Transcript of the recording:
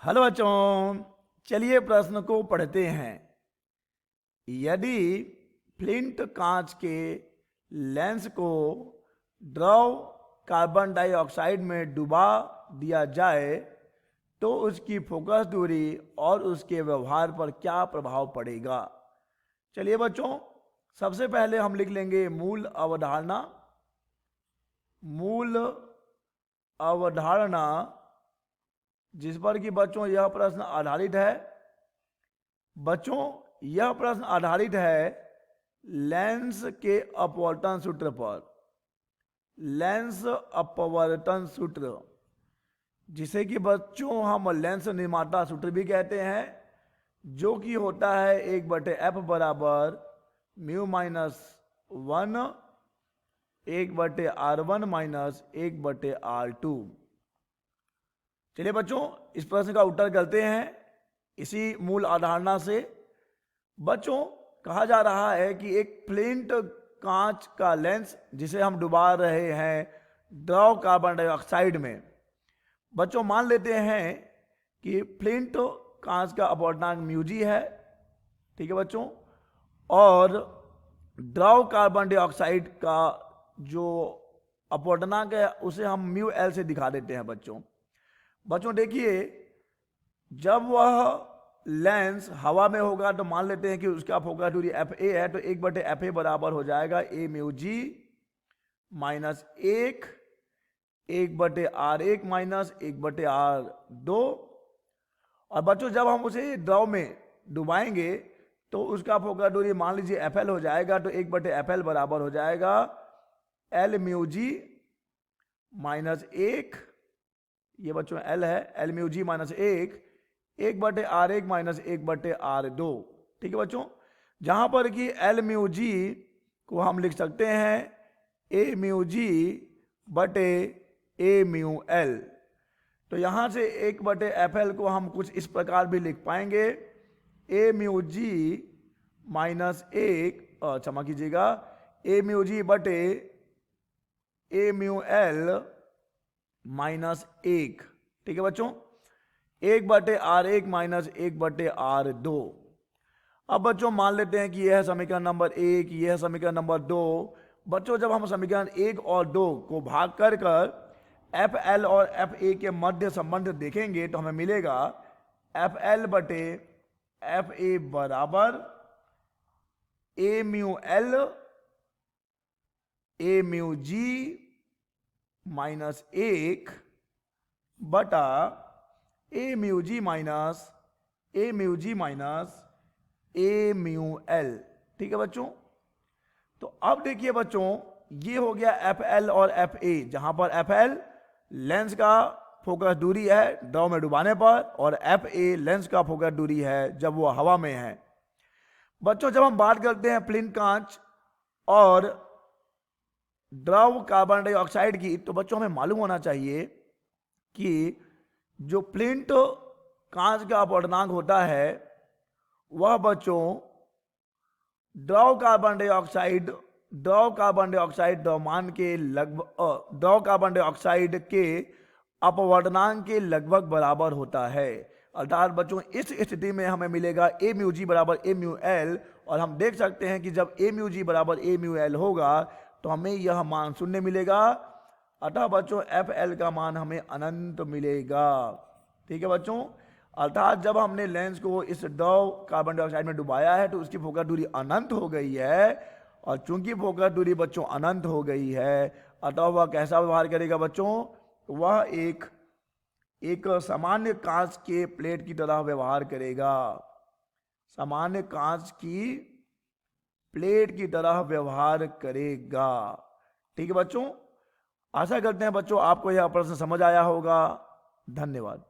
Hello बच्चों, चलिए प्रश्न को पढ़ते हैं। यदि फ्लिंट कांच के लेंस को द्रव कार्बन डाइऑक्साइड में डुबा दिया जाए तो उसकी फोकस दूरी और उसके व्यवहार पर क्या प्रभाव पड़ेगा। चलिए बच्चों, सबसे पहले हम लिख लेंगे मूल अवधारणा। मूल अवधारणा जिस पर कि बच्चों यह प्रश्न आधारित है। बच्चों यह प्रश्न आधारित है लेंस के अपवर्तन सूत्र पर। लेंस अपवर्तन सूत्र जिसे कि बच्चों हम लेंस निर्माता सूत्र भी कहते हैं, जो कि होता है 1/f बराबर mu minus 1 1/r1 minus 1/r2। चलिए बच्चों, इस प्रश्न का उत्तर करते हैं इसी मूल अवधारणा से। बच्चों कहा जा रहा है कि एक फ्लिंट कांच का लेंस जिसे हम डुबा रहे हैं द्रव कार्बन डाइऑक्साइड में। बच्चों मान लेते हैं कि फ्लिंट कांच का अपवर्तनांक म्यू जी है, ठीक है बच्चों, और द्रव कार्बन डाइऑक्साइड का जो अपवर्तनांक है उसे हम म्यू एल से दिखा देते हैं। बच्चों देखिए, जब वह लेंस हवा में होगा तो मान लेते हैं कि उसका फोकस दूरी एफ ए है, तो 1/fa बराबर हो जाएगा ए mu G minus 1/r1 minus 1/r2। और बच्चों जब हम उसे द्रव में डुबाएंगे तो उसका फोकस दूरी मान लीजिए एफ एल हो जाएगा, तो 1/fl बराबर हो जाएगा एल म्यू जी माइनस 1, ये बच्चों एल है, L mu G minus 1/r1 minus 1/r2। ठीक है बच्चों, जहां पर कि एल म्यू जी को हम लिख सकते हैं ए म्यू जी बटे ए म्यू एल। तो यहां से 1/fl को हम कुछ इस प्रकार भी लिख पाएंगे, ए म्यू जी माइनस 1, क्षमा कीजिएगा, ए म्यू जी बटे ए म्यू एल माइनस 1। ठीक है बच्चों, 1/r1 माइनस 1/r2। अब बच्चों मान लेते हैं कि यह है समीकरण नंबर 1, यह है समीकरण नंबर 2। बच्चों जब हम समीकरण 1 और 2 को भाग कर एफ एल और एफ ए के मध्य संबंध देखेंगे तो हमें मिलेगा एफ एल बटे एफ ए बराबर A mu L A mu G minus 1 बटा A mu G minus A mu G minus A mu L. ठीक है बच्चों, तो अब देखिए बच्चों, ये हो गया एफ एल और एफ ए, जहां पर एफ एल लेंस का फोकस दूरी है द्रव में डुबाने पर, और एफ ए लेंस का फोकस दूरी है जब वो हवा में है। बच्चों जब हम बात करते हैं फ्लिंट कांच और द्रव कार्बन डाइऑक्साइड की, तो बच्चों हमें मालूम होना चाहिए कि जो फ्लिंट कांच का अपवर्तनांक होता है वह बच्चों द्रव कार्बन डाइऑक्साइड द्रव्यमान के लगभग द्रव कार्बन डाइऑक्साइड के अपवर्तनांक के लगभग बराबर होता है। अर्थात बच्चों इस स्थिति में हमें मिलेगा ए म्यू जी बराबर ए म्यू एल, और हम देख सकते हैं कि जब ए म्यू जी बराबर ए म्यू एल होगा तो हमें यह मान शून्य मिलेगा। अतः बच्चों एफ एल का मान हमें अनंत मिलेगा। ठीक है बच्चों, अर्थात जब हमने लेंस को इस द्रव कार्बन डाइऑक्साइड में डुबाया है तो उसकी फोकस दूरी अनंत हो गई है, और चूंकि फोकस दूरी बच्चों अनंत हो गई है अतः वह कैसा व्यवहार करेगा बच्चों, वह एक सामान्य कांच के प्लेट की तरह व्यवहार करेगा। सामान्य कांच की प्लेट की तरह व्यवहार करेगा। ठीक है बच्चों, आशा करते हैं बच्चों आपको यह प्रश्न समझ आया होगा। धन्यवाद।